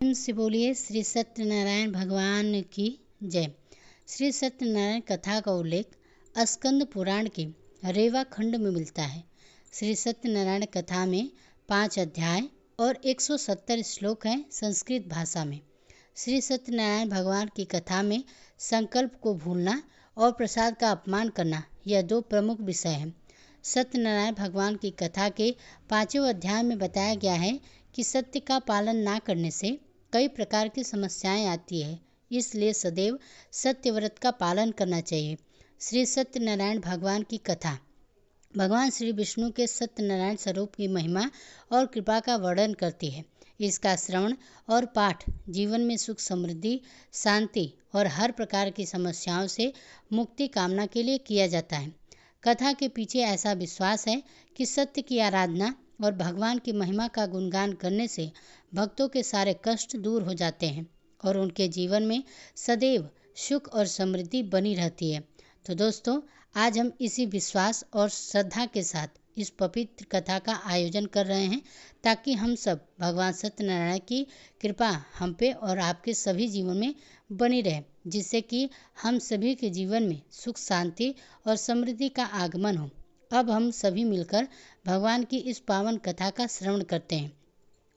से बोलिए श्री सत्यनारायण भगवान की जय। श्री सत्यनारायण कथा का उल्लेख स्कंद पुराण के रेवा खंड में मिलता है। श्री सत्यनारायण कथा में 5 अध्याय और 170 श्लोक हैं संस्कृत भाषा में। श्री सत्यनारायण भगवान की कथा में संकल्प को भूलना और प्रसाद का अपमान करना, यह 2 प्रमुख विषय हैं। सत्यनारायण भगवान की कथा के 5वें अध्याय में बताया गया है कि सत्य का पालन ना करने से कई प्रकार की समस्याएं आती है, इसलिए सदैव सत्य व्रत का पालन करना चाहिए। श्री सत्यनारायण भगवान की कथा भगवान श्री विष्णु के सत्यनारायण स्वरूप की महिमा और कृपा का वर्णन करती है। इसका श्रवण और पाठ जीवन में सुख, समृद्धि, शांति और हर प्रकार की समस्याओं से मुक्ति कामना के लिए किया जाता है। कथा के पीछे ऐसा विश्वास है कि सत्य की आराधना और भगवान की महिमा का गुणगान करने से भक्तों के सारे कष्ट दूर हो जाते हैं और उनके जीवन में सदैव सुख और समृद्धि बनी रहती है। तो दोस्तों, आज हम इसी विश्वास और श्रद्धा के साथ इस पवित्र कथा का आयोजन कर रहे हैं ताकि हम सब भगवान सत्यनारायण की कृपा हम पे और आपके सभी जीवन में बनी रहे, जिससे कि हम सभी के जीवन में सुख, शांति और समृद्धि का आगमन हो। अब हम सभी मिलकर भगवान की इस पावन कथा का श्रवण करते हैं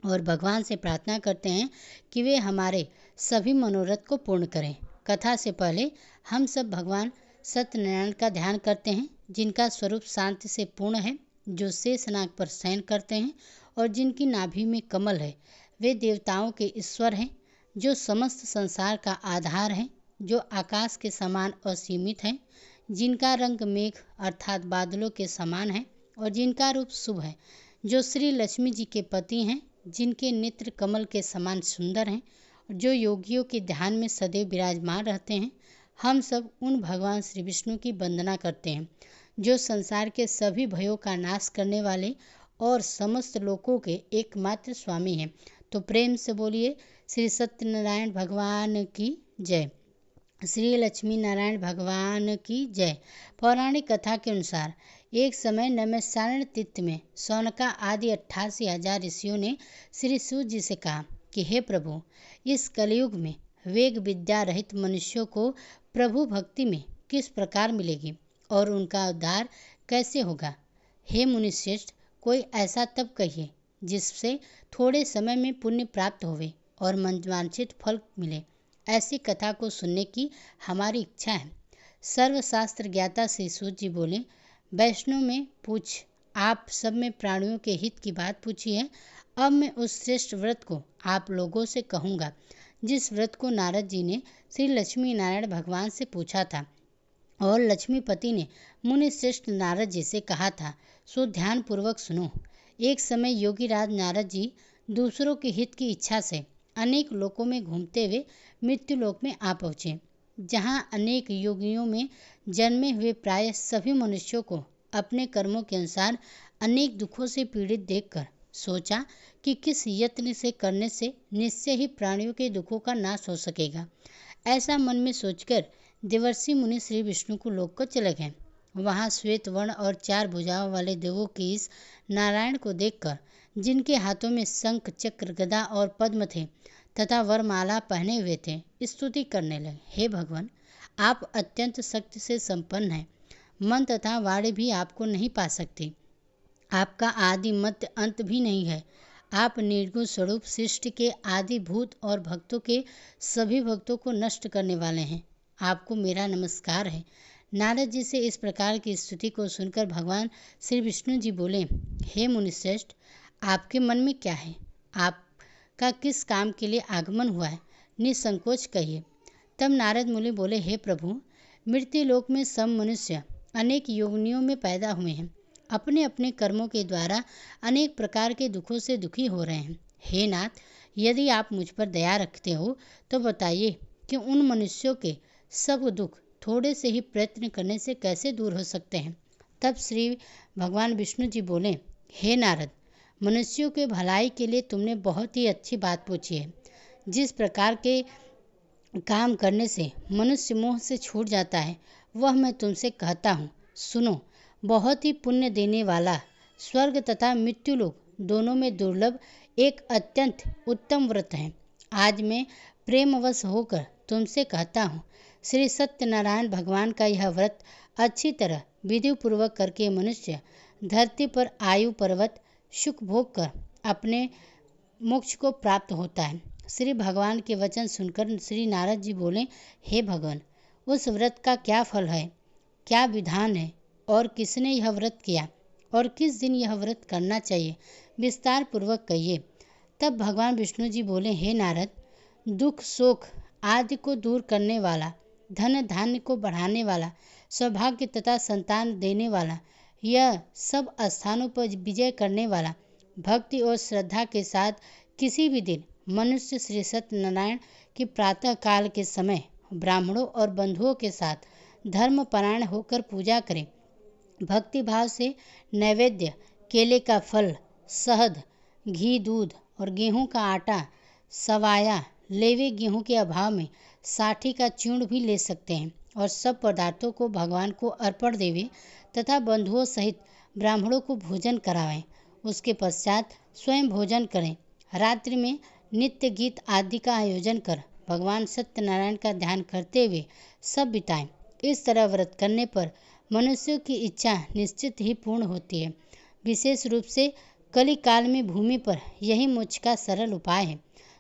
और भगवान से प्रार्थना करते हैं कि वे हमारे सभी मनोरथ को पूर्ण करें। कथा से पहले हम सब भगवान सत्यनारायण का ध्यान करते हैं, जिनका स्वरूप शांति से पूर्ण है, जो शेषनाग पर शयन करते हैं और जिनकी नाभि में कमल है। वे देवताओं के ईश्वर हैं, जो समस्त संसार का आधार हैं, जो आकाश के समान असीमित हैं, जिनका रंग मेघ अर्थात बादलों के समान है और जिनका रूप शुभ है, जो श्री लक्ष्मी जी के पति हैं, जिनके नेत्र कमल के समान सुंदर हैं और जो योगियों के ध्यान में सदैव विराजमान रहते हैं। हम सब उन भगवान श्री विष्णु की वंदना करते हैं, जो संसार के सभी भयों का नाश करने वाले और समस्त लोकों के एकमात्र स्वामी हैं। तो प्रेम से बोलिए श्री सत्यनारायण भगवान की जय। श्री लक्ष्मी नारायण भगवान की जय। पौराणिक कथा के अनुसार एक समय नैमिषारण्य तीर्थ में शौनका आदि 88,000 ऋषियों ने श्री सूत जी से कहा कि हे प्रभु, इस कलयुग में वेग विद्या रहित मनुष्यों को प्रभु भक्ति में किस प्रकार मिलेगी और उनका उद्धार कैसे होगा। हे मुनिश्रेष्ठ, कोई ऐसा तप कहिए जिससे थोड़े समय में पुण्य प्राप्त होवे और मनवांछित फल मिले। ऐसी कथा को सुनने की हमारी इच्छा है। सर्वशास्त्र ज्ञाता श्री सूत जी बोले, वैष्णव में पूछ, आप सब में प्राणियों के हित की बात पूछी है। अब मैं उस श्रेष्ठ व्रत को आप लोगों से कहूँगा, जिस व्रत को नारद जी ने श्री लक्ष्मी नारायण भगवान से पूछा था और लक्ष्मीपति ने मुनि श्रेष्ठ नारद जी से कहा था। सो ध्यान पूर्वक सुनो। एक समय योगी राज नारद जी दूसरों के हित की इच्छा से अनेक लोकों में घूमते हुए मृत्यु लोक में आ पहुँचे, जहाँ अनेक योगियों में जन्मे हुए प्राय सभी मनुष्यों को अपने कर्मों के अनुसार अनेक दुखों से पीड़ित देखकर सोचा कि किस यत्न से करने से निश्चय ही प्राणियों के दुखों का नाश हो सकेगा। ऐसा मन में सोचकर देवर्षि मुनि श्री विष्णु को लोक को चले गए। वहाँ श्वेत वर्ण और 4 भुजाओं वाले देवों के इस नारायण को देखकर, जिनके हाथों में शंख, चक्र, गदा और पद्म थे तथा वरमाला पहने हुए थे, स्तुति करने लगे। हे भगवान, आप अत्यंत शक्ति से संपन्न हैं। मन तथा वाणी भी आपको नहीं पा सकती। आपका आदि मध्य अंत भी नहीं है। आप निर्गुण स्वरूप सृष्टि के आदि भूत और भक्तों के सभी भक्तों को नष्ट करने वाले हैं। आपको मेरा नमस्कार है। नारद जी से इस प्रकार की स्तुति को सुनकर भगवान श्री विष्णु जी बोले, हे मुनिश्रेष्ठ, आपके मन में क्या है? आपका किस काम के लिए आगमन हुआ है? निसंकोच कहिए। तब नारद मुनि बोले, हे प्रभु, मृत्यु लोक में सब मनुष्य अनेक योनियों में पैदा हुए हैं, अपने अपने कर्मों के द्वारा अनेक प्रकार के दुखों से दुखी हो रहे हैं। हे नाथ, यदि आप मुझ पर दया रखते हो तो बताइए कि उन मनुष्यों के सब दुख थोड़े से ही प्रयत्न करने से कैसे दूर हो सकते हैं। तब श्री भगवान विष्णु जी बोले, हे नारद, मनुष्यों के भलाई के लिए तुमने बहुत ही अच्छी बात पूछी है। जिस प्रकार के काम करने से मनुष्य मोह से छूट जाता है, वह मैं तुमसे कहता हूँ, सुनो। बहुत ही पुण्य देने वाला स्वर्ग तथा मृत्यु लोक दोनों में दुर्लभ एक अत्यंत उत्तम व्रत है। आज मैं प्रेमवश होकर तुमसे कहता हूँ, श्री सत्यनारायण भगवान का यह व्रत अच्छी तरह विधि पूर्वक करके मनुष्य धरती पर आयु पर्वत सुख भोग कर अपने मोक्ष को प्राप्त होता है। श्री भगवान के वचन सुनकर श्री नारद जी बोले, हे भगवान, उस व्रत का क्या फल है, क्या विधान है और किसने यह व्रत किया और किस दिन यह व्रत करना चाहिए, विस्तार पूर्वक कहिए। तब भगवान विष्णु जी बोले, हे नारद, दुख शोक आदि को दूर करने वाला, धन धान्य को बढ़ाने वाला, सौभाग्य तथा संतान देने वाला, यह सब स्थानों पर विजय करने वाला, भक्ति और श्रद्धा के साथ किसी भी दिन मनुष्य श्री सत्यनारायण की प्रातः काल के समय ब्राह्मणों और बंधुओं के साथ धर्मपरायण होकर पूजा करें। भक्ति भाव से नैवेद्य, केले का फल, शहद, घी, दूध और गेहूं का आटा, सवाया लेवे गेहूं के अभाव में साठी का चूर्ण भी ले सकते हैं और सब पदार्थों को भगवान को अर्पण देवे तथा बंधुओं सहित ब्राह्मणों को भोजन करावें। उसके पश्चात स्वयं भोजन करें। रात्रि में नित्य गीत आदि का आयोजन कर भगवान सत्यनारायण का ध्यान करते हुए सब बिताएं। इस तरह व्रत करने पर मनुष्यों की इच्छा निश्चित ही पूर्ण होती है। विशेष रूप से कली काल में भूमि पर यही मोक्ष का सरल उपाय है।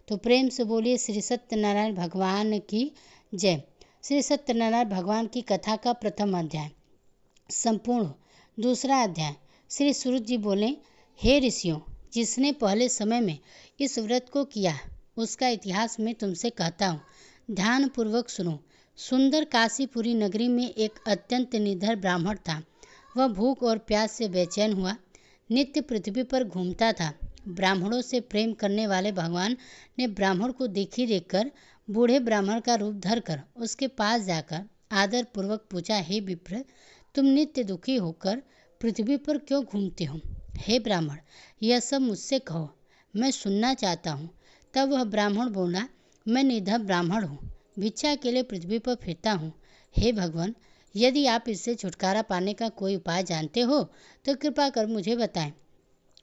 तो प्रेम से बोलिए श्री सत्यनारायण भगवान की जय। श्री सत्यनारायण भगवान की कथा का प्रथम अध्याय संपूर्ण। दूसरा अध्याय। श्री सूरज जी बोले, हे ऋषियों, जिसने पहले समय में इस व्रत को किया उसका इतिहास मैं तुमसे कहता हूँ, ध्यान पूर्वक सुनो। सुंदर काशीपुरी नगरी में एक अत्यंत निडर ब्राह्मण था। वह भूख और प्यास से बेचैन हुआ नित्य पृथ्वी पर घूमता था। ब्राह्मणों से प्रेम करने वाले भगवान ने ब्राह्मण को देखकर बूढ़े ब्राह्मण का रूप धरकर उसके पास जाकर आदर पूर्वक पूछा, हे विप्र, तुम नित्य दुखी होकर पृथ्वी पर क्यों घूमते हो? हे ब्राह्मण, यह सब मुझसे कहो, मैं सुनना चाहता हूँ। तब वह ब्राह्मण बोला, मैं निडर ब्राह्मण हूँ, भिक्षा के लिए पृथ्वी पर फिरता हूँ। हे भगवान, यदि आप इससे छुटकारा पाने का कोई उपाय जानते हो तो कृपा कर मुझे बताएं।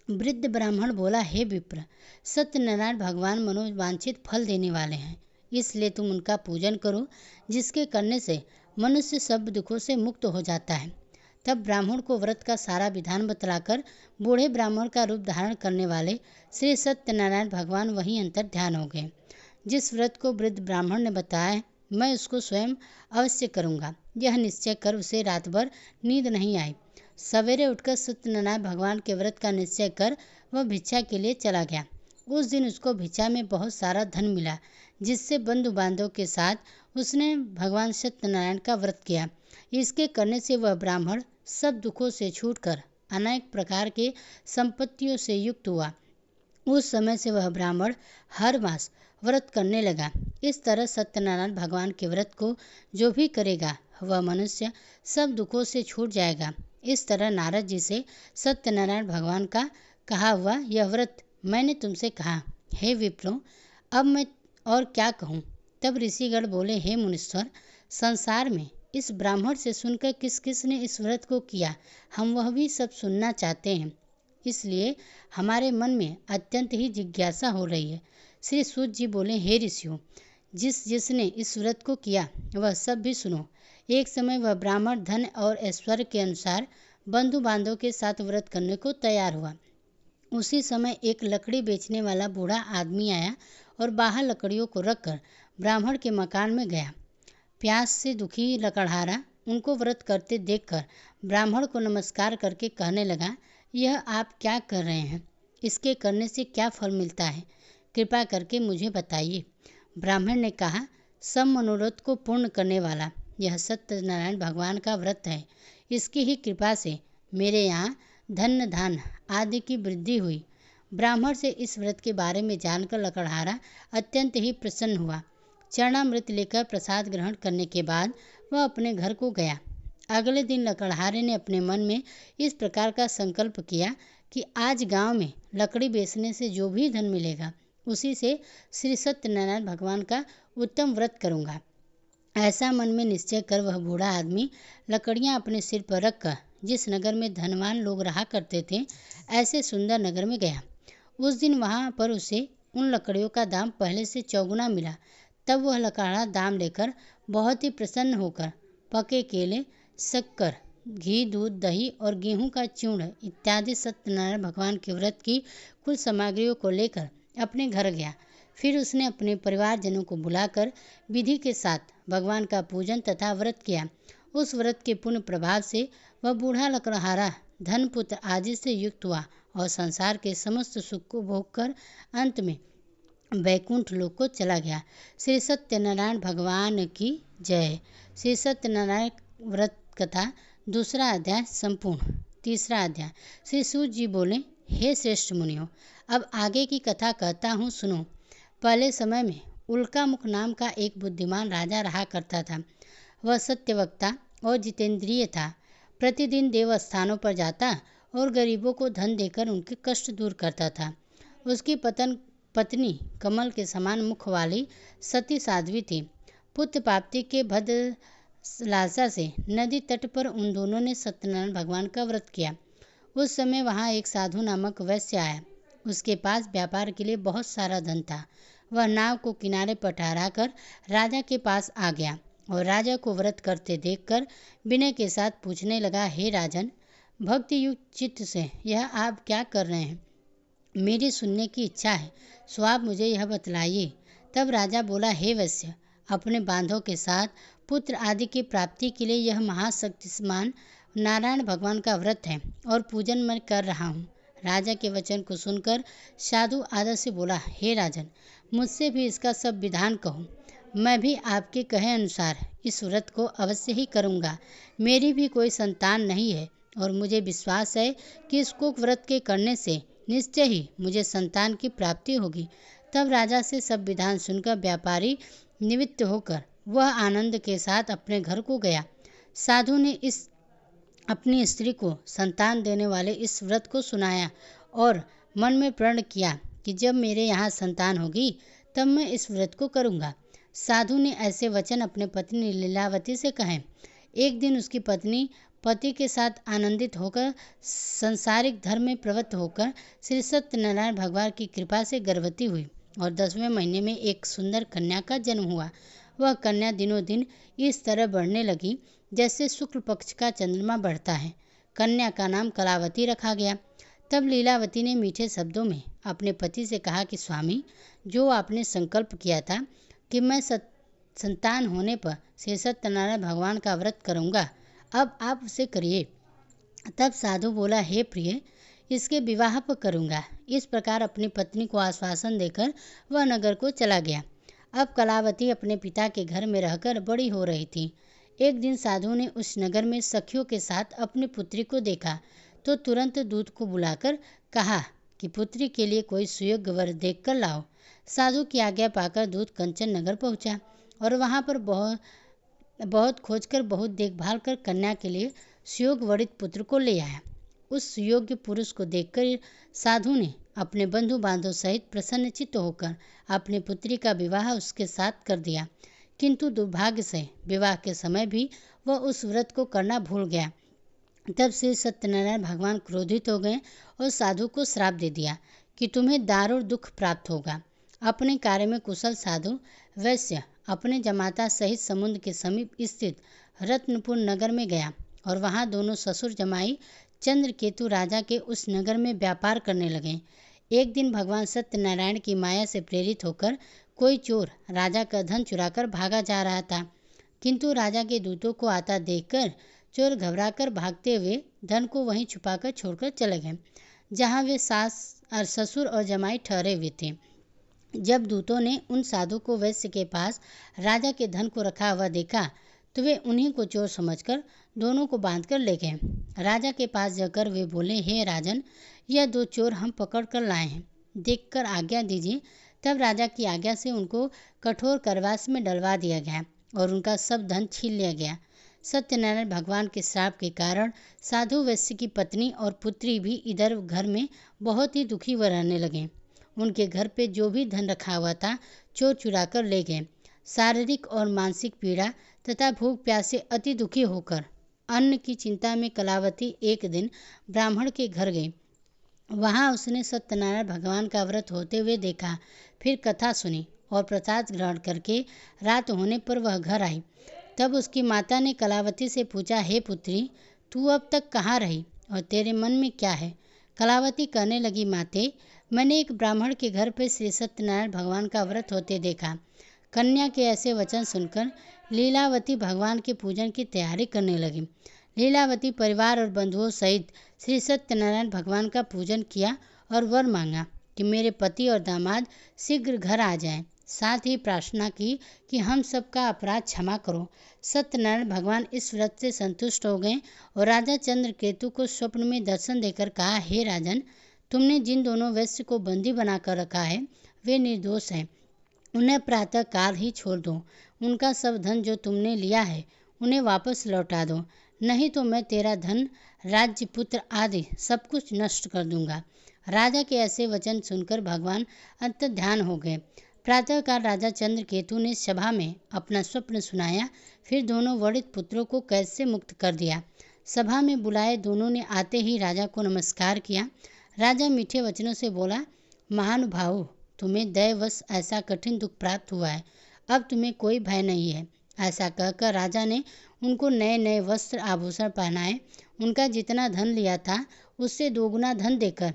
वृद्ध ब्राह्मण बोला, हे विप्र, सत्यनारायण भगवान मनोवांछित फल देने वाले हैं, इसलिए तुम उनका पूजन करो, जिसके करने से मनुष्य सब दुखों से मुक्त हो जाता है। तब ब्राह्मण को व्रत का सारा विधान बतलाकर बूढ़े ब्राह्मण का रूप धारण करने वाले श्री सत्यनारायण भगवान वहीं अंतर ध्यान हो गए। जिस व्रत को वृद्ध ब्राह्मण ने बताया, मैं उसको स्वयं अवश्य करूँगा, यह निश्चय कर उसे रात भर नींद नहीं आई। सवेरे उठकर सत्यनारायण भगवान के व्रत का निश्चय कर वह भिक्षा के लिए चला गया। उस दिन उसको भिक्षा में बहुत सारा धन मिला, जिससे बंधु बांधवों के साथ उसने भगवान सत्यनारायण का व्रत किया। इसके करने से वह ब्राह्मण सब दुखों से छूटकर अनेक प्रकार के संपत्तियों से युक्त हुआ। उस समय से वह ब्राह्मण हर मास व्रत करने लगा। इस तरह सत्यनारायण भगवान के व्रत को जो भी करेगा वह मनुष्य सब दुखों से छूट जाएगा। इस तरह नारद जी से सत्यनारायण भगवान का कहा हुआ यह व्रत मैंने तुमसे कहा। हे विप्रो, अब मैं और क्या कहूँ? तब ऋषिगण बोले, हे मुनीश्वर, संसार में इस ब्राह्मण से सुनकर किस किस ने इस व्रत को किया, हम वह भी सब सुनना चाहते हैं, इसलिए हमारे मन में अत्यंत ही जिज्ञासा हो रही है। श्री सूत जी बोले, हे ऋषियों, जिसने इस व्रत को किया वह सब भी सुनो। एक समय वह ब्राह्मण धन और ऐश्वर्य के अनुसार बंधु बांधव के साथ व्रत करने को तैयार हुआ। उसी समय एक लकड़ी बेचने वाला बूढ़ा आदमी आया और बाहर लकड़ियों को रखकर ब्राह्मण के मकान में गया। प्यास से दुखी लकड़हारा उनको व्रत करते देखकर ब्राह्मण को नमस्कार करके कहने लगा, यह आप क्या कर रहे हैं? इसके करने से क्या फल मिलता है? कृपा करके मुझे बताइए। ब्राह्मण ने कहा, सब मनोरथ को पूर्ण करने वाला यह सत्यनारायण भगवान का व्रत है। इसकी ही कृपा से मेरे यहाँ धन धान आदि की वृद्धि हुई। ब्राह्मण से इस व्रत के बारे में जानकर लकड़हारा अत्यंत ही प्रसन्न हुआ। चरणामृत लेकर प्रसाद ग्रहण करने के बाद वह अपने घर को गया। अगले दिन लकड़हारे ने अपने मन में इस प्रकार का संकल्प किया कि आज गांव में लकड़ी बेचने से जो भी धन मिलेगा उसी से श्री सत्यनारायण भगवान का उत्तम व्रत करूंगा। ऐसा मन में निश्चय कर वह बूढ़ा आदमी लकड़ियां अपने सिर पर रखकर जिस नगर में धनवान लोग रहा करते थे ऐसे सुंदर नगर में गया। उस दिन वहां पर उसे उन लकड़ियों का दाम पहले से चौगुना मिला। तब वह लकड़ा दाम लेकर बहुत ही प्रसन्न होकर पके केले, शक्कर, घी, दूध, दही और गेहूं का चूर्ण इत्यादि सत्यनारायण भगवान के व्रत की कुल सामग्रियों को लेकर अपने घर गया। फिर उसने अपने परिवारजनों को बुलाकर विधि के साथ भगवान का पूजन तथा व्रत किया। उस व्रत के पुण्य प्रभाव से वह बूढ़ा लकड़हारा धन पुत्र आदि से युक्त हुआ और संसार के समस्त सुख को भोग कर अंत में वैकुंठ लोक को चला गया। श्री सत्यनारायण भगवान की जय। श्री सत्यनारायण व्रत कथा दूसरा अध्याय संपूर्ण। तीसरा अध्याय। श्री सूत जी बोले, हे श्रेष्ठ मुनियों, अब आगे की कथा कहता हूँ, सुनो। पहले समय में उल्कामुख नाम का एक बुद्धिमान राजा रहा करता था। वह सत्यवक्ता और जितेंद्रिय था। प्रतिदिन देव स्थानों पर जाता और गरीबों को धन देकर उनके कष्ट दूर करता था। उसकी पत्नी कमल के समान मुख वाली सती साध्वी थी। पुत्र प्राप्ति के भद्र लालसा से नदी तट पर उन दोनों ने सत्यनारायण भगवान का व्रत किया। उस समय वहाँ एक साधु नामक वैश्य आया। उसके पास व्यापार के लिए बहुत सारा धन था। वह नाव को किनारे पर ठहराकर राजा के पास आ गया और राजा को व्रत करते देखकर विनय के साथ पूछने लगा, हे राजन, भक्ति युक्त चित्त से यह आप क्या कर रहे हैं? मेरी सुनने की इच्छा है, सो आप मुझे यह बतलाइए। तब राजा बोला, हे वैश्य, अपने बांधों के साथ पुत्र आदि की प्राप्ति के लिए यह महाशक्तिमान नारायण भगवान का व्रत है और पूजन मैं कर रहा हूँ। राजा के वचन को सुनकर साधु आदर से बोला, हे राजन, मुझसे भी इसका सब विधान कहो। मैं भी आपके कहे अनुसार इस व्रत को अवश्य ही करूँगा। मेरी भी कोई संतान नहीं है और मुझे विश्वास है कि इसको व्रत के करने से निश्चय ही मुझे संतान की प्राप्ति होगी। तब राजा से सब विधान सुनकर व्यापारी निवृत्त होकर वह आनंद के साथ अपने घर को गया। साधु ने अपनी स्त्री को संतान देने वाले इस व्रत को सुनाया और मन में प्रण किया कि जब मेरे यहाँ संतान होगी तब मैं इस व्रत को करूँगा। साधु ने ऐसे वचन अपने पत्नी लीलावती से कहे। एक दिन उसकी पत्नी पति के साथ आनंदित होकर संसारिक धर्म में प्रवृत्त होकर श्री सत्यनारायण भगवान की कृपा से गर्भवती हुई और 10वें महीने में एक सुंदर कन्या का जन्म हुआ। वह कन्या दिनों दिन इस तरह बढ़ने लगी जैसे शुक्ल पक्ष का चंद्रमा बढ़ता है। कन्या का नाम कलावती रखा गया। तब लीलावती ने मीठे शब्दों में अपने पति से कहा कि स्वामी, जो आपने संकल्प किया था कि मैं संतान होने पर श्री सत्यनारायण भगवान का व्रत करूँगा, अब आप उसे करिए। तब साधु बोला, हे प्रिय, इसके विवाह पर करूँगा। इस प्रकार अपनी पत्नी को आश्वासन देकर वह नगर को चला गया। अब कलावती अपने पिता के घर में रहकर बड़ी हो रही थी। एक दिन साधु ने उस नगर में सखियों के साथ अपनी पुत्री को देखा तो तुरंत दूत को बुलाकर कहा कि पुत्री के लिए कोई सुयोग्य वर देखकर लाओ। साधु की आज्ञा पाकर दूत कंचन नगर पहुंचा और वहां पर बहुत खोजकर बहुत देखभाल कर कन्या के लिए सुयोग्य वरित पुत्र को ले आया। उस सुयोग्य पुरुष को देखकर साधु ने अपने बंधु बांधव सहित प्रसन्नचित्त होकर अपनी पुत्री का विवाह उसके साथ कर दिया। किंतु दुर्भाग्य से विवाह के समय भी वह उस व्रत को करना भूल गया। तब श्री सत्यनारायण भगवान क्रोधित हो गए और साधु को श्राप दे दिया कि तुम्हें दारुण दुख प्राप्त होगा। अपने कार्य में कुशल साधु वैश्य अपने जमाता सहित समुद्र के समीप स्थित रत्नपुर नगर में गया और वहां दोनों ससुर जमाई चंद्रकेतु राजा के उस नगर में व्यापार करने लगे। एक दिन भगवान सत्यनारायण की माया से प्रेरित होकर कोई चोर राजा का धन चुराकर भागा जा रहा था, किंतु राजा के दूतों को आता देखकर चोर घबराकर भागते हुए धन को वहीं छुपाकर छोड़कर चले गए जहां वे सास और ससुर और जमाई ठहरे हुए थे। जब दूतों ने उन साधु को वैश्य के पास राजा के धन को रखा हुआ देखा तो वे उन्हीं को चोर समझकर दोनों को बांधकर ले गए। राजा के पास जाकर वे बोले, हे राजन, यह दो चोर हम पकड़ कर लाए हैं, देखकर आज्ञा दीजिए। तब राजा की आज्ञा से उनको कठोर कारावास में डलवा दिया गया और उनका सब धन छीन लिया गया। सत्यनारायण भगवान के श्राप के कारण साधु वैश्य की पत्नी और पुत्री भी इधर घर में बहुत ही दुखी व रहने लगे। उनके घर पे जो भी धन रखा हुआ था चोर चुरा कर ले गए। शारीरिक और मानसिक पीड़ा तथा भूख प्यास से अति दुखी होकर अन्न की चिंता में कलावती एक दिन ब्राह्मण के घर गई वहाँ उसने सत्यनारायण भगवान का व्रत होते हुए देखा। फिर कथा सुनी और प्रसाद ग्रहण करके रात होने पर वह घर आई। तब उसकी माता ने कलावती से पूछा, हे पुत्री, तू अब तक कहाँ रही और तेरे मन में क्या है? कलावती कहने लगी, माते, मैंने एक ब्राह्मण के घर पर श्री सत्यनारायण भगवान का व्रत होते देखा। कन्या के ऐसे वचन सुनकर लीलावती भगवान के पूजन की तैयारी करने लगी। लीलावती परिवार और बंधुओं सहित श्री सत्यनारायण भगवान का पूजन किया और वर मांगा कि मेरे पति और दामाद शीघ्र घर आ जाएं। साथ ही प्रार्थना की कि हम सबका अपराध क्षमा करो। सत्यनारायण भगवान इस व्रत से संतुष्ट हो गए और राजा चंद्रकेतु को स्वप्न में दर्शन देकर कहा, हे राजन, तुमने जिन दोनों वैश्य को बंदी बनाकर रखा है वे निर्दोष हैं। उन्हें प्रातः काल ही छोड़ दो। उनका सब धन जो तुमने लिया है उन्हें वापस लौटा दो, नहीं तो मैं तेरा धन, राज्य, पुत्र आदि सब कुछ नष्ट कर दूंगा। राजा के ऐसे वचन सुनकर भगवान अंतर्ध्यान हो गए। प्रातःकाल राजा चंद्रकेतु ने सभा में अपना स्वप्न सुनाया। फिर दोनों वरिष्ठ पुत्रों को कैद से मुक्त कर दिया। सभा में बुलाए दोनों ने आते ही राजा को नमस्कार किया। राजा मीठे वचनों से बोला, महानुभाव, तुम्हें दैवश ऐसा कठिन दुख प्राप्त हुआ है, अब तुम्हें कोई भय नहीं है। ऐसा कहकर राजा ने उनको नए नए वस्त्र आभूषण पहनाए। उनका जितना धन लिया था उससे दोगुना धन देकर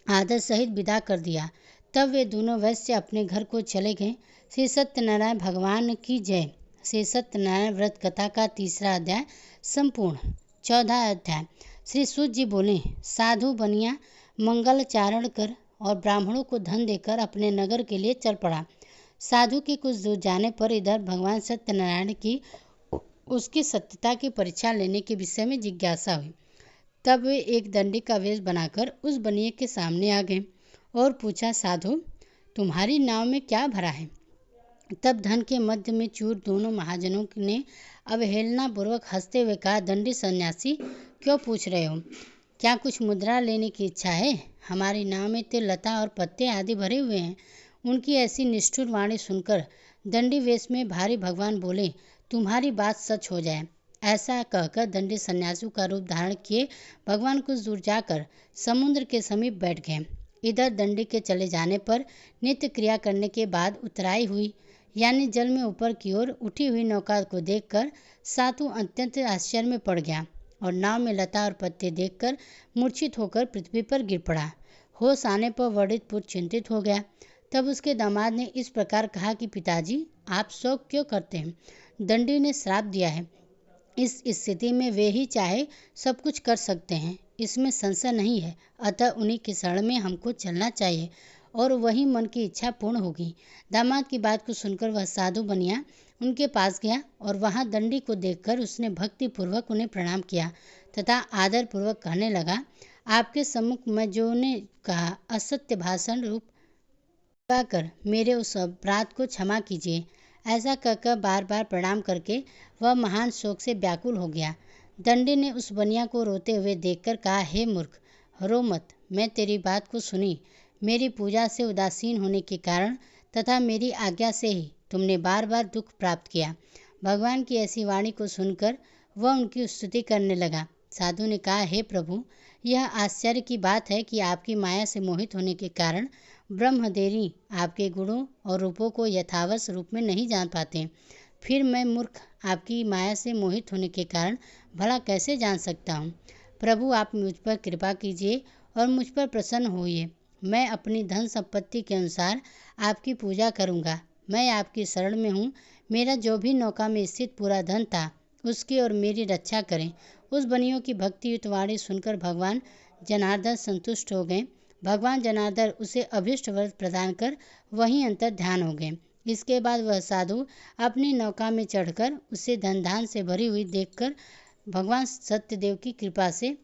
आदर सहित विदा कर दिया। तब वे दोनों वैश्य अपने घर को चले गए। श्री सत्यनारायण भगवान की जय। श्री सत्यनारायण व्रत कथा का 3रा अध्याय संपूर्ण। 14 अध्याय। श्री सूत जी बोले, साधु बनिया मंगलचारण कर और ब्राह्मणों को धन देकर अपने नगर के लिए चल पड़ा। साधु के कुछ दूर जाने पर इधर भगवान सत्यनारायण की उसकी सत्यता की परीक्षा लेने के विषय में जिज्ञासा हुई। तब वे एक दंडी का वेश बनाकर उस बनिए के सामने आ गए और पूछा, साधु, तुम्हारी नाव में क्या भरा है? तब धन के मध्य में चूर दोनों महाजनों ने अवहेलना पूर्वक हंसते हुए कहा, दंडी सन्यासी, क्यों पूछ रहे हो? क्या कुछ मुद्रा लेने की इच्छा है? हमारी नाव में तो लता और पत्ते आदि भरे हुए हैं। उनकी ऐसी निष्ठुर वाणी सुनकर दंडी वेश में भारी भगवान बोले, तुम्हारी बात सच हो जाए। ऐसा कहकर दंडी सन्यासी का रूप धारण किए भगवान कुछ दूर जाकर समुद्र के समीप बैठ गए। इधर दंडी के चले जाने पर नित्य क्रिया करने के बाद उतराई हुई यानी जल में ऊपर की ओर उठी हुई नौका को देखकर साधु अत्यंत आश्चर्य में पड़ गया और नाव में लता और पत्ते देखकर मूर्छित होकर पृथ्वी पर गिर पड़ा। होश आने पर वरिष्ठ पुत्र चिंतित हो गया। तब उसके दामाद ने इस प्रकार कहा कि पिताजी, आप शोक क्यों करते हैं? दंडी ने श्राप दिया है। इस स्थिति में वे ही चाहे सब कुछ कर सकते हैं, इसमें संशय नहीं है। अतः उन्हीं की शरण में हमको चलना चाहिए और वही मन की इच्छा पूर्ण होगी। दामाद की बात को सुनकर वह साधु बनिया उनके पास गया और वहां दंडी को देखकर उसने भक्ति पूर्वक उन्हें प्रणाम किया तथा आदर पूर्वक कहने लगा, आपके सम्मुख मैं जो ने कहा असत्य भाषण रूप कर मेरे उस अपराध को क्षमा कीजिए। ऐसा कहकर बार बार प्रणाम करके वह महान शोक से व्याकुल हो गया। दंडी ने उस बनिया को रोते हुए देखकर कहा, हे मूर्ख, रो मत, मैं तेरी बात को सुनी। मेरी पूजा से उदासीन होने के कारण तथा मेरी आज्ञा से ही तुमने बार बार दुख प्राप्त किया। भगवान की ऐसी वाणी को सुनकर वह उनकी स्तुति करने लगा। साधु ने कहा, हे प्रभु, यह आश्चर्य की बात है कि आपकी माया से मोहित होने के कारण ब्रह्मदेवी आपके गुणों और रूपों को यथावश रूप में नहीं जान पाते। फिर मैं मूर्ख आपकी माया से मोहित होने के कारण भला कैसे जान सकता हूँ? प्रभु, आप मुझ पर कृपा कीजिए और मुझ पर प्रसन्न होइए। मैं अपनी धन संपत्ति के अनुसार आपकी पूजा करूँगा। मैं आपकी शरण में हूँ। मेरा जो भी नौका में स्थित पूरा धन था उसकी और मेरी रक्षा करें। उस बनियों की भक्तियुक्त वाणी सुनकर भगवान जनार्दन संतुष्ट हो गए। भगवान जनार्दन उसे अभीष्ट वर प्रदान कर वहीं अंतर ध्यान हो गए। इसके बाद वह साधु अपनी नौका में चढ़कर उसे धन धान से भरी हुई देखकर भगवान सत्यदेव की कृपा से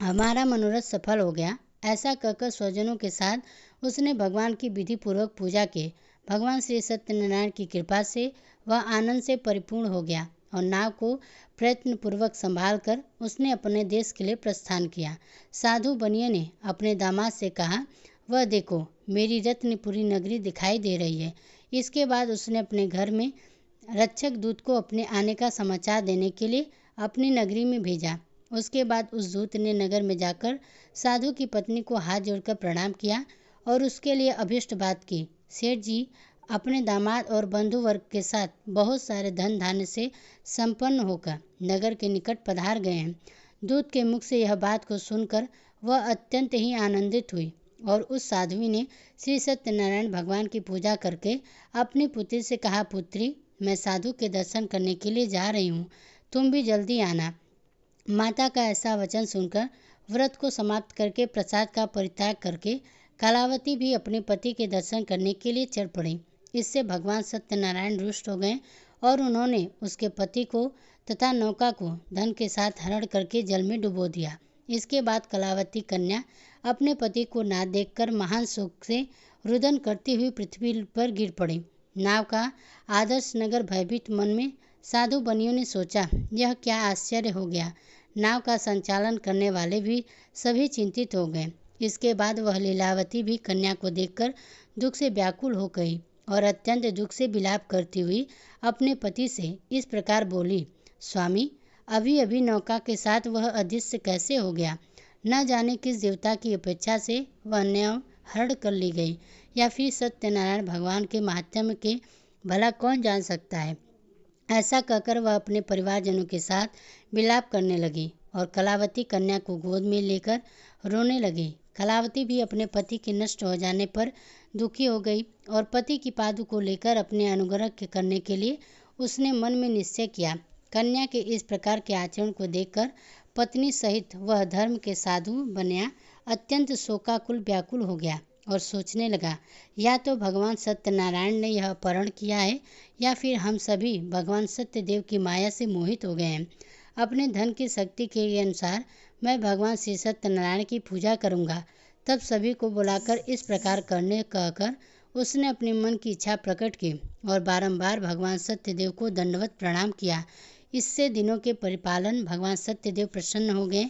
हमारा मनोरथ सफल हो गया, ऐसा कहकर स्वजनों के साथ उसने भगवान की विधि पूर्वक पूजा की। भगवान श्री सत्यनारायण की कृपा से वह आनंद से परिपूर्ण हो गया और नाव को प्रयत्न पूर्वक संभाल कर उसने अपने देश के लिए प्रस्थान किया। साधु बनिया ने अपने दामाद से कहा, वह देखो, मेरी रत्नपुरी नगरी दिखाई दे रही है। इसके बाद उसने अपने घर में रक्षक दूत को अपने आने का समाचार देने के लिए अपनी नगरी में भेजा। उसके बाद उस दूत ने नगर में जाकर साधु की पत्नी को हाथ जोड़कर प्रणाम किया और उसके लिए अभीष्ट बात की। सेठ जी अपने दामाद और बंधु वर्ग के साथ बहुत सारे धन धान्य से संपन्न होकर नगर के निकट पधार गए हैं। दूत के मुख से यह बात को सुनकर वह अत्यंत ही आनंदित हुई और उस साध्वी ने श्री सत्यनारायण भगवान की पूजा करके अपनी पुत्री से कहा, पुत्री, मैं साधु के दर्शन करने के लिए जा रही हूँ, तुम भी जल्दी आना। माता का ऐसा वचन सुनकर व्रत को समाप्त करके प्रसाद का परित्याग करके कलावती भी अपने पति के दर्शन करने के लिए चल पड़ी। इससे भगवान सत्यनारायण रुष्ट हो गए और उन्होंने उसके पति को तथा नौका को धन के साथ हरण करके जल में डुबो दिया। इसके बाद कलावती कन्या अपने पति को ना देखकर महान शोक से रुदन करती हुई पृथ्वी पर गिर पड़ी। नाव का आदर्श नगर भयभीत मन में साधु बनियों ने सोचा, यह क्या आश्चर्य हो गया। नाव का संचालन करने वाले भी सभी चिंतित हो गए। इसके बाद वह लीलावती भी कन्या को देखकर दुख से व्याकुल हो गई और अत्यंत दुख से विलाप करती हुई अपने पति से इस प्रकार बोली, स्वामी, अभी अभी नौका के साथ वह अदृश्य कैसे हो गया। न जाने किस देवता की अपेक्षा से वह नाव हरण कर ली गई, या फिर सत्यनारायण भगवान के महात्म्य के भला कौन जान सकता है। ऐसा कहकर वह अपने परिवारजनों के साथ विलाप करने लगी और कलावती कन्या को गोद में लेकर रोने लगी। कलावती भी अपने पति के नष्ट हो जाने पर दुखी हो गई और पति की पादु को लेकर अपने अनुग्रह करने के लिए उसने मन में निश्चय किया। कन्या के इस प्रकार के आचरण को देखकर पत्नी सहित वह धर्म के साधु बन्या अत्यंत शोकाकुल व्याकुल हो गया और सोचने लगा, या तो भगवान सत्यनारायण ने यह अपहरण किया है या फिर हम सभी भगवान सत्यदेव की माया से मोहित हो गए हैं। अपने धन की शक्ति के अनुसार मैं भगवान श्री सत्यनारायण की पूजा करूंगा। तब सभी को बुलाकर इस प्रकार करने कहकर उसने अपने मन की इच्छा प्रकट की और बारंबार भगवान सत्यदेव को दंडवत प्रणाम किया। इससे दिनों के परिपालन भगवान सत्यदेव प्रसन्न हो गए।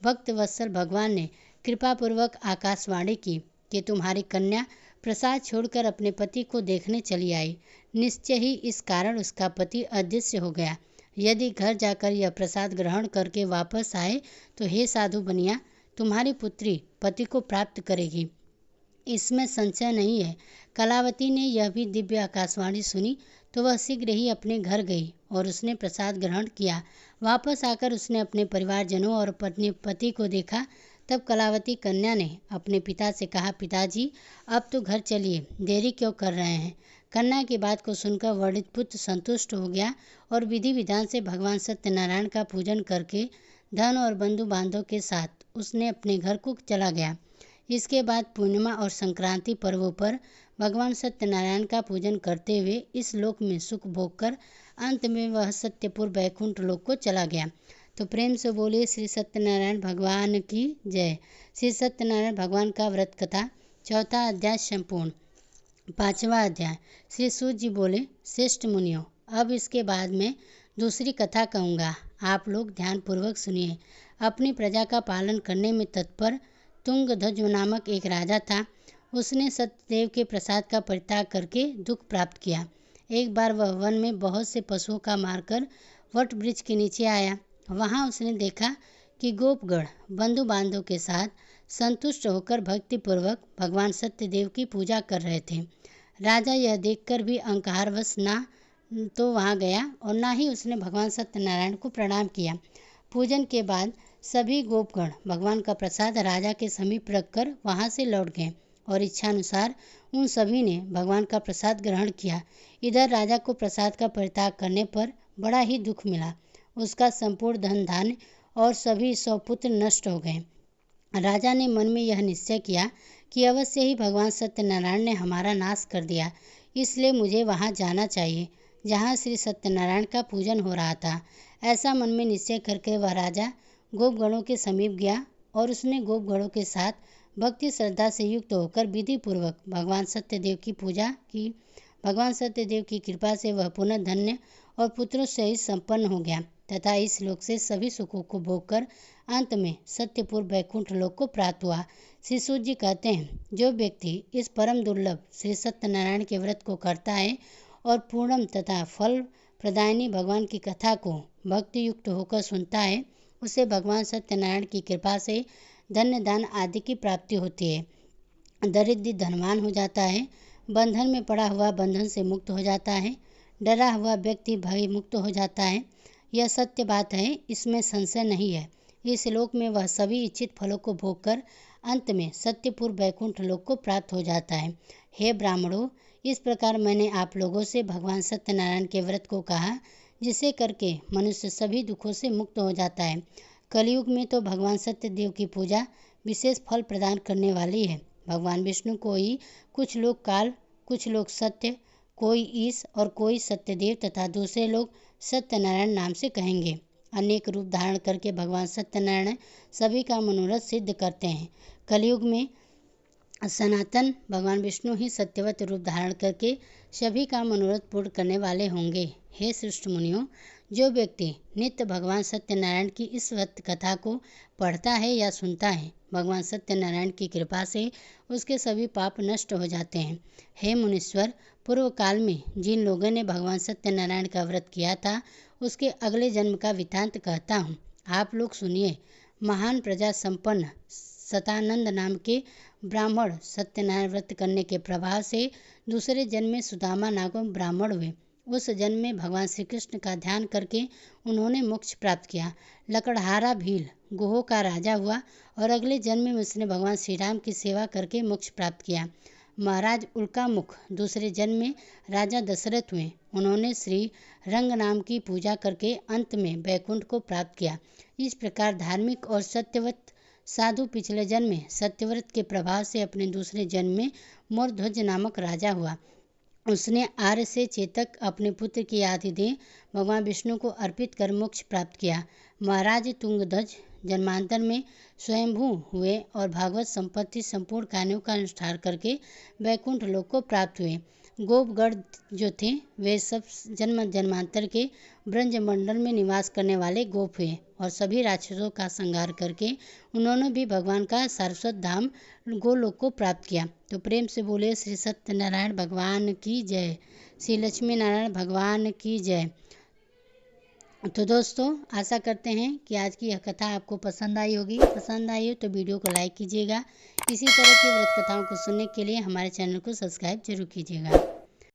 भक्त वत्सल भगवान ने कृपापूर्वक आकाशवाणी की कि तुम्हारी कन्या प्रसाद छोड़कर अपने पति को देखने चली आई। निश्चय ही इस कारण उसका पति अदृश्य हो गया। यदि घर जाकर यह प्रसाद ग्रहण करके वापस आए तो हे साधु बनिया, तुम्हारी पुत्री पति को प्राप्त करेगी, इसमें संशय नहीं है। कलावती ने यह भी दिव्य आकाशवाणी सुनी तो वह शीघ्र ही अपने घर गई और उसने प्रसाद ग्रहण किया। वापस आकर उसने अपने परिवारजनों और अपने पति को देखा। तब कलावती कन्या ने अपने पिता से कहा, पिताजी, अब तो घर चलिए, देरी क्यों कर रहे हैं। कन्या की बात को सुनकर वर्णित पुत्र संतुष्ट हो गया और विधि विधान से भगवान सत्यनारायण का पूजन करके धन और बंधु बांधव के साथ उसने अपने घर को चला गया। इसके बाद पूर्णिमा और संक्रांति पर्वों पर भगवान सत्यनारायण का पूजन करते हुए इस लोक में सुख भोग कर अंत में वह सत्यपुर बैकुंठ लोक को चला गया। तो प्रेम से बोलिए श्री सत्यनारायण भगवान की जय। श्री सत्यनारायण भगवान का व्रत कथा चौथा अध्याय संपूर्ण। पांचवा अध्याय। श्री सूत जी बोले, श्रेष्ठ मुनियों, अब इसके बाद मैं दूसरी कथा कहूँगा, आप लोग ध्यानपूर्वक सुनिए। अपनी प्रजा का पालन करने में तत्पर तुंगध्वज नामक एक राजा था। उसने सत्यदेव के प्रसाद का परित्याग करके दुख प्राप्त किया। एक बार वह वन में बहुत से पशुओं का मारकर वट वृक्ष के नीचे आया। वहाँ उसने देखा कि गोपगण बंधु बांधव के साथ संतुष्ट होकर भक्तिपूर्वक भगवान सत्यदेव की पूजा कर रहे थे। राजा यह देखकर भी अहंकारवश ना तो वहाँ गया और ना ही उसने भगवान सत्यनारायण को प्रणाम किया। पूजन के बाद सभी गोपगण भगवान का प्रसाद राजा के समीप रखकर वहाँ से लौट गए और इच्छानुसार उन सभी ने भगवान का प्रसाद ग्रहण किया। इधर राजा को प्रसाद का परित्याग करने पर बड़ा ही दुख मिला। उसका संपूर्ण धन धान्य और सभी सौपुत्र नष्ट हो गए। राजा ने मन में यह निश्चय किया कि अवश्य ही भगवान सत्यनारायण ने हमारा नाश कर दिया, इसलिए मुझे वहाँ जाना चाहिए जहाँ श्री सत्यनारायण का पूजन हो रहा था। ऐसा मन में निश्चय करके वह राजा गोपगणों के समीप गया और उसने गोपगणों के साथ भक्ति श्रद्धा से युक्त होकर विधि पूर्वक भगवान सत्यदेव की पूजा की। भगवान सत्यदेव की कृपा से वह पुनः धन्य और पुत्रों सहित संपन्न हो गया तथा इस लोक से सभी सुखों को भोग कर अंत में सत्यपुर बैकुंठ लोक को प्राप्त हुआ। श्री सूत जी कहते हैं, जो व्यक्ति इस परम दुर्लभ श्री सत्यनारायण के व्रत को करता है और पूर्णम तथा फल प्रदायिनी भगवान की कथा को भक्ति युक्त होकर सुनता है, उसे भगवान सत्यनारायण की कृपा से धन्य दान आदि की प्राप्ति होती है। दरिद्र धनवान हो जाता है, बंधन में पड़ा हुआ बंधन से मुक्त हो जाता है, डरा हुआ व्यक्ति भय मुक्त हो जाता है। यह सत्य बात है, इसमें संशय नहीं है। इस लोक में वह सभी इच्छित फलों को भोग कर अंत में सत्यपुर वैकुंठ लोक को प्राप्त हो जाता है। हे ब्राह्मणों, इस प्रकार मैंने आप लोगों से भगवान सत्यनारायण के व्रत को कहा, जिसे करके मनुष्य सभी दुखों से मुक्त हो जाता है। कलयुग में तो भगवान सत्यदेव की पूजा विशेष फल प्रदान करने वाली है। भगवान विष्णु को ही कुछ लोग काल, कुछ लोग सत्य, कोई ईश और कोई सत्यदेव तथा दूसरे लोग सत्यनारायण नाम से कहेंगे। अनेक रूप धारण करके भगवान सत्यनारायण सभी का मनोरथ सिद्ध करते हैं। कलयुग में सनातन भगवान विष्णु ही सत्यवत रूप धारण करके सभी का मनोरथ पूर्ण करने वाले होंगे। हे श्रेष्ठ मुनियों, जो व्यक्ति नित्य भगवान सत्यनारायण की इस व्रत कथा को पढ़ता है या सुनता है, भगवान सत्यनारायण की कृपा से उसके सभी पाप नष्ट हो जाते हैं। हे मुनीश्वर, पूर्व काल में जिन लोगों ने भगवान सत्यनारायण का व्रत किया था, उसके अगले जन्म का वृत्तांत कहता हूँ, आप लोग सुनिए। महान प्रजा संपन्न सतानंद नाम के ब्राह्मण सत्यनारायण व्रत करने के प्रभाव से दूसरे जन्म में सुदामा नामक ब्राह्मण हुए। उस जन्म में भगवान श्री कृष्ण का ध्यान करके उन्होंने मोक्ष प्राप्त किया। लकड़हारा भील गोह का राजा हुआ और अगले जन्म में उसने भगवान श्री राम की सेवा करके मोक्ष प्राप्त किया। महाराज उल्कामुख दूसरे जन्म में राजा दशरथ हुए। उन्होंने श्री रंग नाम की पूजा करके अंत में वैकुंठ को प्राप्त किया। इस प्रकार धार्मिक और सत्यवत साधु पिछले जन्म में सत्यव्रत के प्रभाव से अपने दूसरे जन्म में मोरध्वज नामक राजा हुआ। उसने आर्य से चेतक अपने पुत्र की आतिथ्य भगवान विष्णु को अर्पित कर मोक्ष प्राप्त किया। महाराज तुंगध्वज जन्मांतर में स्वयंभू हुए और भागवत संपत्ति संपूर्ण कार्यों का अनुष्ठान करके वैकुंठ लोक को प्राप्त हुए। गोपगढ़ जो थे वे सब जन्मांतर के ब्रजमंडल में निवास करने वाले गोप हुए और सभी राक्षसों का संहार करके उन्होंने भी भगवान का सारस्वत धाम गोलोक को प्राप्त किया। तो प्रेम से बोले श्री सत्यनारायण भगवान की जय, श्री लक्ष्मी नारायण भगवान की जय। तो दोस्तों, आशा करते हैं कि आज की यह कथा आपको पसंद आई होगी। पसंद आई हो तो वीडियो को लाइक कीजिएगा। इसी तरह की व्रत कथाओं को सुनने के लिए हमारे चैनल को सब्सक्राइब जरूर कीजिएगा।